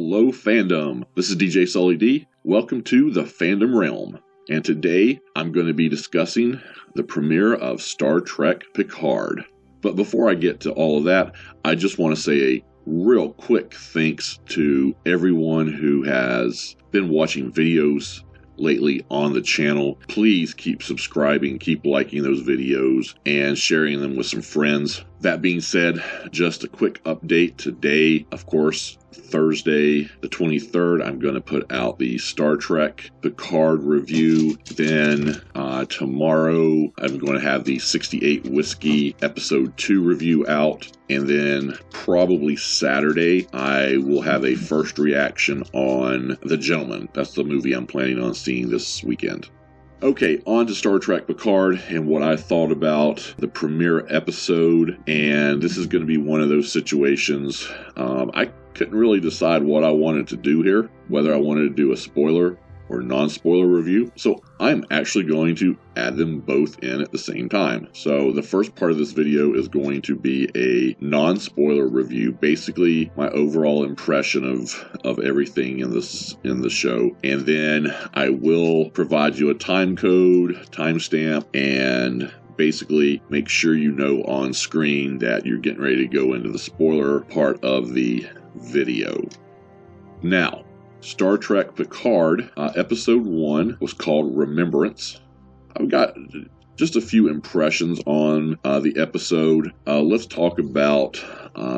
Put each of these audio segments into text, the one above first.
Hello fandom, this is DJ Sully D. Welcome to the Fandom Realm. And today I'm going to be discussing the premiere of Star Trek Picard. But before I get to all of that, I just want to say a real quick thanks to everyone who has been watching videos lately on the channel. Please keep subscribing, keep liking those videos, and sharing them with some friends. That being said, just a quick update today. Of course, Thursday the 23rd, I'm going to put out the Star Trek Picard review. Then tomorrow, I'm going to have the 68 Whiskey Episode 2 review out. And then probably Saturday, I will have a first reaction on The Gentleman. That's the movie I'm planning on seeing this weekend. Okay, on to Star Trek Picard and what I thought about the premiere episode. And this is going to be one of those situations. I couldn't really decide what I wanted to do here, whether I wanted to do a spoiler or non-spoiler review. So I'm actually going to add them both in at the same time. So the first part of this video is going to be a non-spoiler review, basically my overall impression of everything in the show. And then I will provide you a time code, timestamp, and basically make sure you know on screen that you're getting ready to go into the spoiler part of the video. Now, Star Trek Picard, Episode 1 was called Remembrance. I've got just a few impressions on the episode. Let's talk about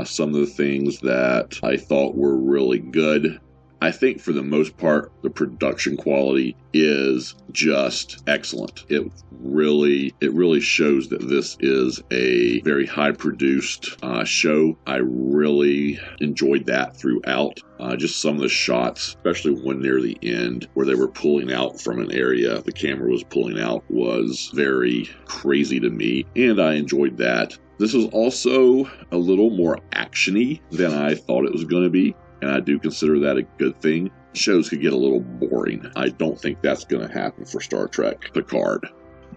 some of the things that I thought were really good. I think for the most part, the production quality is just excellent. It really shows that this is a very high-produced show. I really enjoyed that throughout. Just some of the shots, especially when near the end, where they were pulling out from an area, the camera was pulling out, was very crazy to me, and I enjoyed that. This is also a little more action-y than I thought it was going to be. And I do consider that a good thing. Shows could get a little boring. I don't think that's going to happen for Star Trek Picard.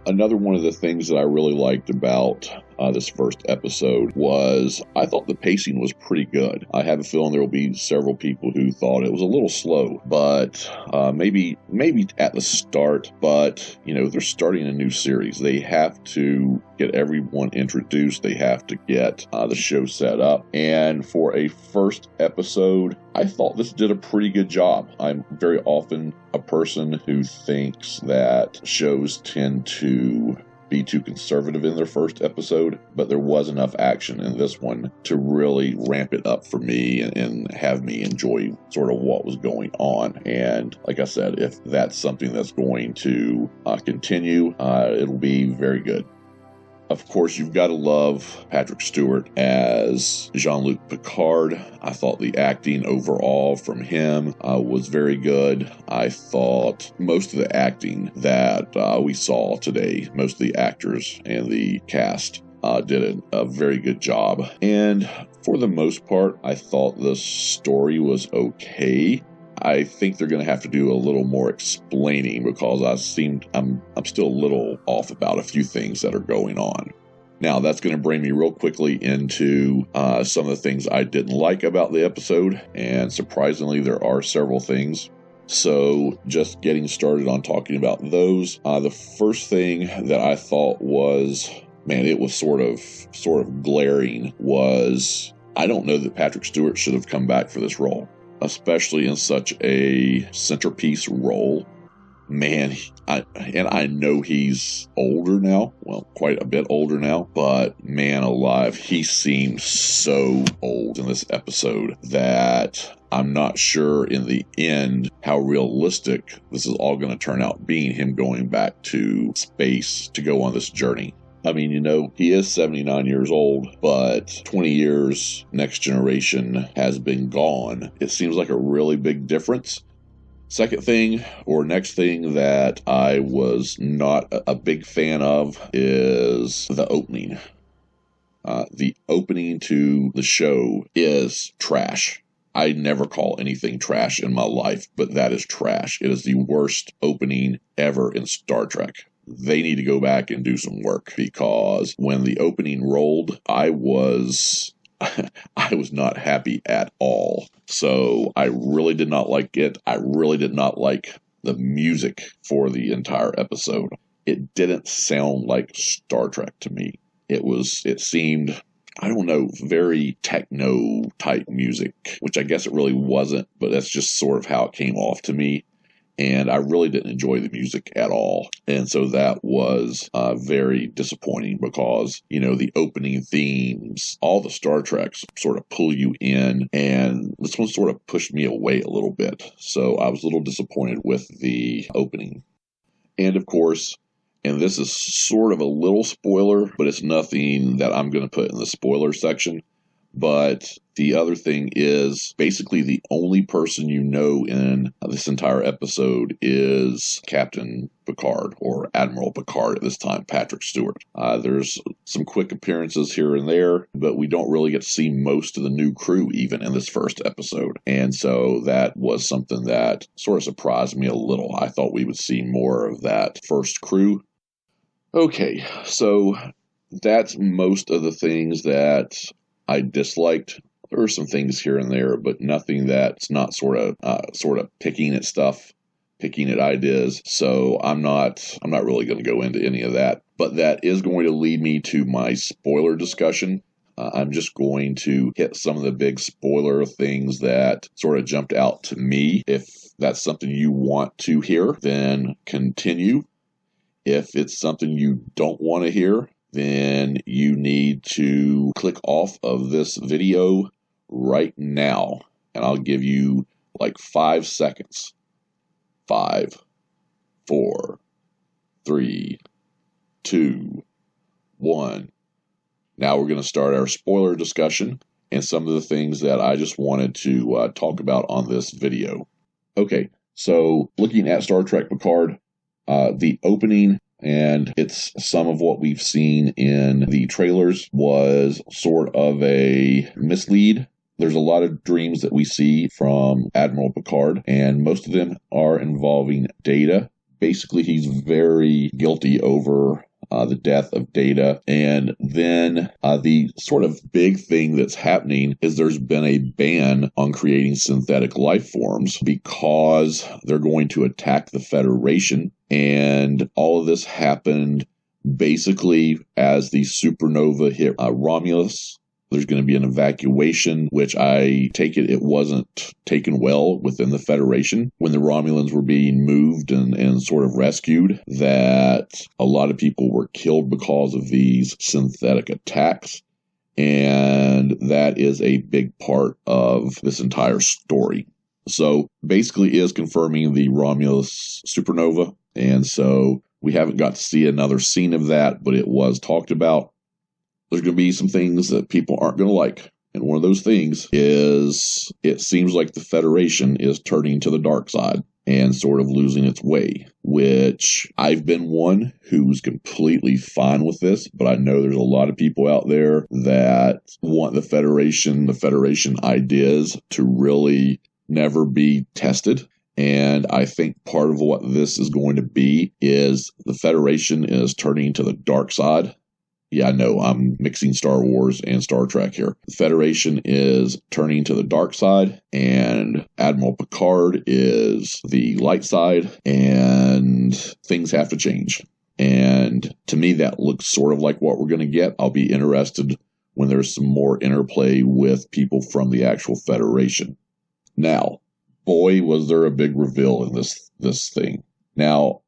Another one of the things that I really liked about this first episode was I thought the pacing was pretty good. I have a feeling there will be several people who thought it was a little slow, but maybe at the start. But they're starting a new series. They have to get everyone introduced. They have to get the show set up. And for a first episode, I thought this did a pretty good job. I'm very often a person who thinks that shows tend to be too conservative in their first episode, but there was enough action in this one to really ramp it up for me and have me enjoy sort of what was going on. And like I said, if that's something that's going to continue, it'll be very good. Of course, you've got to love Patrick Stewart as Jean-Luc Picard. I thought the acting overall from him was very good. I thought most of the acting that we saw today, most of the actors and the cast did a very good job. And for the most part, I thought the story was okay. I think they're going to have to do a little more explaining because I'm still a little off about a few things that are going on. Now, that's going to bring me real quickly into some of the things I didn't like about the episode, and surprisingly, there are several things. So, just getting started on talking about those. The first thing that I thought was, it was sort of glaring, was I don't know that Patrick Stewart should have come back for this role, especially in such a centerpiece role. I know he's older now, well, quite a bit older now, but man alive, he seemed so old in this episode that I'm not sure in the end how realistic this is all going to turn out, being him going back to space to go on this journey. I mean, he is 79 years old, but 20 years Next Generation has been gone. It seems like a really big difference. Next thing that I was not a big fan of is the opening. The opening to the show is trash. I never call anything trash in my life, but that is trash. It is the worst opening ever in Star Trek. They need to go back and do some work, because when the opening rolled, I was I was not happy at all. So I really did not like it. I really did not like the music for the entire episode. It didn't sound like Star Trek to me. It seemed, I don't know, very techno type music, which I guess it really wasn't, but that's just sort of how it came off to me. And I really didn't enjoy the music at all. And so that was very disappointing because, the opening themes, all the Star Treks sort of pull you in, and this one sort of pushed me away a little bit. So I was a little disappointed with the opening. And of course, and this is sort of a little spoiler, but it's nothing that I'm going to put in the spoiler section. But the other thing is basically the only person in this entire episode is Captain Picard, or Admiral Picard at this time, Patrick Stewart. There's some quick appearances here and there, but we don't really get to see most of the new crew even in this first episode. And so that was something that sort of surprised me a little. I thought we would see more of that first crew. Okay, so that's most of the things that I disliked. There are some things here and there, but nothing that's not sort of picking at ideas. So I'm not really going to go into any of that. But that is going to lead me to my spoiler discussion. I'm just going to hit some of the big spoiler things that sort of jumped out to me. If that's something you want to hear, then continue. If it's something you don't want to hear, then you need to click off of this video right now. And I'll give you like 5 seconds. 5, 4, 3, 2, 1. Now we're going to start our spoiler discussion and some of the things that I just wanted to talk about on this video. Okay, so looking at Star Trek Picard, the opening, and it's some of what we've seen in the trailers, was sort of a mislead. There's a lot of dreams that we see from Admiral Picard, and most of them are involving Data. Basically, he's very guilty over the death of Data. And then the sort of big thing that's happening is there's been a ban on creating synthetic life forms because they're going to attack the Federation. And all of this happened basically as the supernova hit Romulus. There's going to be an evacuation, which I take it wasn't taken well within the Federation when the Romulans were being moved and sort of rescued, that a lot of people were killed because of these synthetic attacks. And that is a big part of this entire story. So basically is confirming the Romulus supernova. And so we haven't got to see another scene of that, but it was talked about. There's going to be some things that people aren't going to like. And one of those things is it seems like the Federation is turning to the dark side and sort of losing its way, which I've been one who's completely fine with this, but I know there's a lot of people out there that want the Federation ideas to really never be tested. And I think part of what this is going to be is the Federation is turning to the dark side. Yeah, I know I'm mixing Star Wars and Star Trek here. The Federation is turning to the dark side, and Admiral Picard is the light side, and things have to change. And to me, that looks sort of like what we're going to get. I'll be interested when there's some more interplay with people from the actual Federation. Now, boy, was there a big reveal in this thing. Now,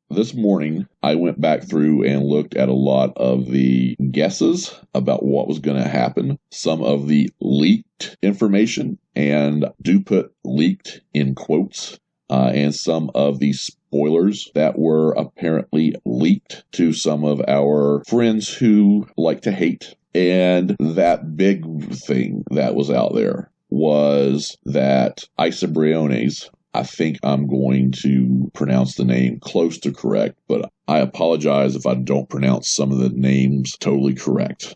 this morning, I went back through and looked at a lot of the guesses about what was going to happen, some of the leaked information, and do put leaked in quotes, and some of the spoilers that were apparently leaked to some of our friends who like to hate. And that big thing that was out there was that Isobriones, I think I'm going to pronounce the name close to correct, but I apologize if I don't pronounce some of the names totally correct.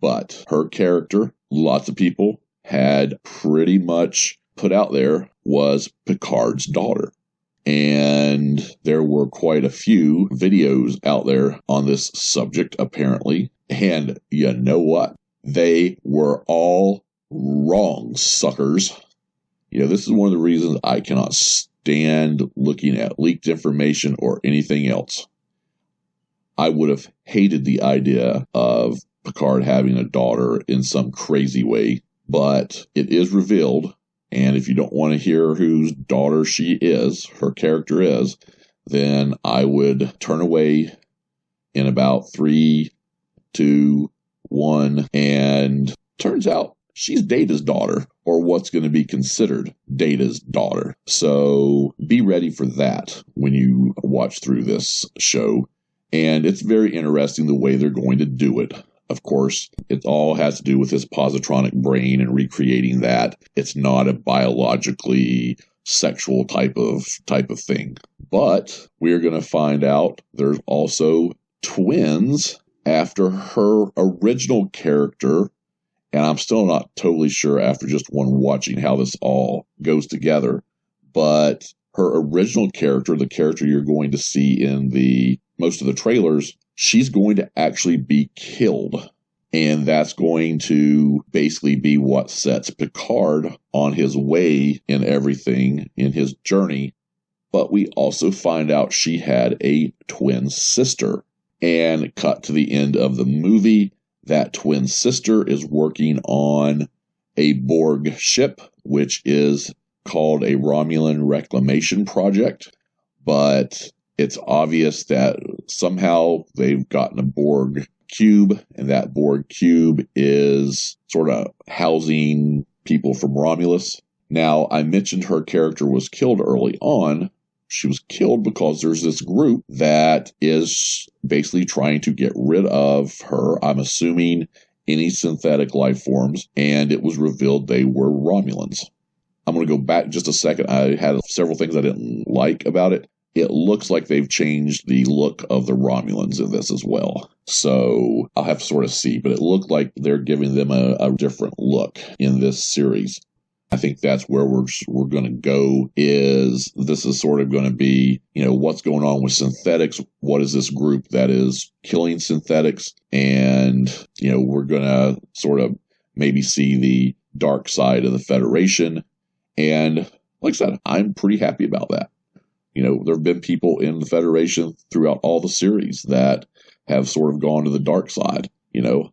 But her character, lots of people had pretty much put out there, was Picard's daughter. And there were quite a few videos out there on this subject, apparently. And you know what? They were all wrong, suckers. This is one of the reasons I cannot stand looking at leaked information or anything else. I would have hated the idea of Picard having a daughter in some crazy way, but it is revealed, and if you don't want to hear whose daughter she is, her character is, then I would turn away in about 3, 2, 1, and turns out she's Data's daughter, or what's going to be considered Data's daughter. So be ready for that when you watch through this show. And it's very interesting the way they're going to do it. Of course, it all has to do with his positronic brain and recreating that. It's not a biologically sexual type of thing. But we're going to find out there's also twins after her original character. And I'm still not totally sure after just one watching how this all goes together. But her original character, the character you're going to see in most of the trailers, she's going to actually be killed. And that's going to basically be what sets Picard on his way in everything in his journey. But we also find out she had a twin sister. And cut to the end of the movie, that twin sister is working on a Borg ship, which is called a Romulan Reclamation Project. But it's obvious that somehow they've gotten a Borg cube, and that Borg cube is sort of housing people from Romulus. Now, I mentioned her character was killed early on. She was killed because there's this group that is basically trying to get rid of her, I'm assuming, any synthetic life forms, and it was revealed they were Romulans. I'm going to go back just a second. I had several things I didn't like about it. It looks like they've changed the look of the Romulans in this as well. So I'll have to sort of see, but it looked like they're giving them a different look in this series. I think that's where we're going to go. Is this is sort of going to be, what's going on with synthetics? What is this group that is killing synthetics? And, we're going to sort of maybe see the dark side of the Federation. And like I said, I'm pretty happy about that. There have been people in the Federation throughout all the series that have sort of gone to the dark side.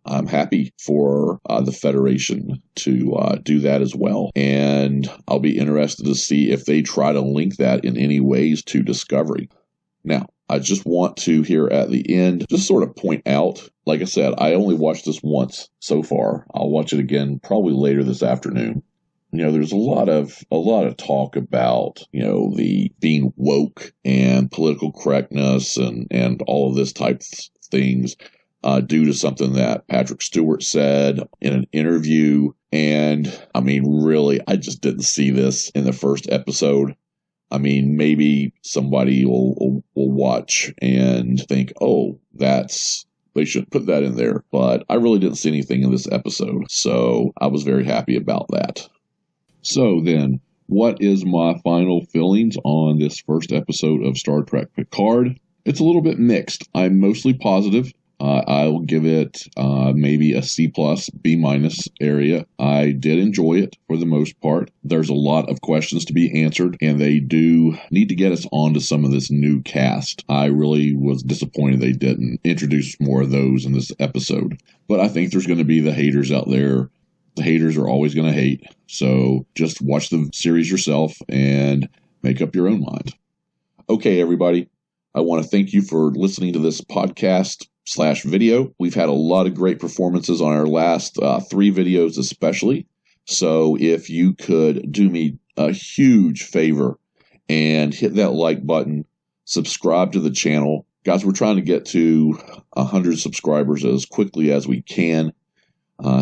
I'm happy for the Federation to do that as well. And I'll be interested to see if they try to link that in any ways to Discovery. Now, I just want to here at the end just sort of point out, like I said, I only watched this once so far. I'll watch it again probably later this afternoon. There's a lot of talk about, the being woke and political correctness and all of this type of things. Due to something that Patrick Stewart said in an interview. And, really, I just didn't see this in the first episode. Maybe somebody will watch and think, oh, they shouldn't put that in there. But I really didn't see anything in this episode. So I was very happy about that. So then, what is my final feelings on this first episode of Star Trek Picard? It's a little bit mixed. I'm mostly positive. I will give it maybe a C+, B- area. I did enjoy it for the most part. There's a lot of questions to be answered, and they do need to get us onto some of this new cast. I really was disappointed they didn't introduce more of those in this episode. But I think there's going to be the haters out there. The haters are always going to hate. So just watch the series yourself and make up your own mind. Okay, everybody. I want to thank you for listening to this podcast/video. We've had a lot of great performances on our last 3 videos especially. So if you could do me a huge favor and hit that like button, subscribe to the channel. Guys, we're trying to get to 100 subscribers as quickly as we can.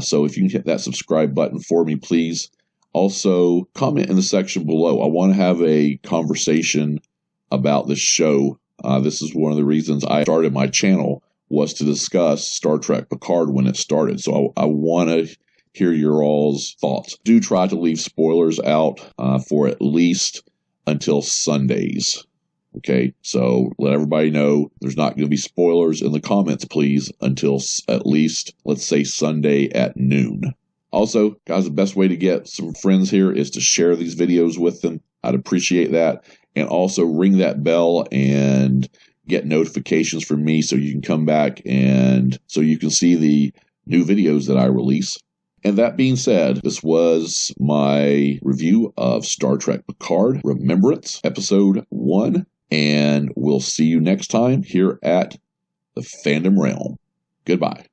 So if you can hit that subscribe button for me, please. Also, comment in the section below. I want to have a conversation about this show. This is one of the reasons I started my channel, was to discuss Star Trek Picard when it started. So I want to hear your all's thoughts. Do try to leave spoilers out for at least until Sundays. Okay, so let everybody know there's not going to be spoilers in the comments, please, until at least, let's say, Sunday at noon. Also, guys, the best way to get some friends here is to share these videos with them. I'd appreciate that. And also ring that bell and get notifications from me so you can come back and so you can see the new videos that I release. And that being said, this was my review of Star Trek Picard, Remembrance, Episode 1. And we'll see you next time here at the Fandom Realm. Goodbye.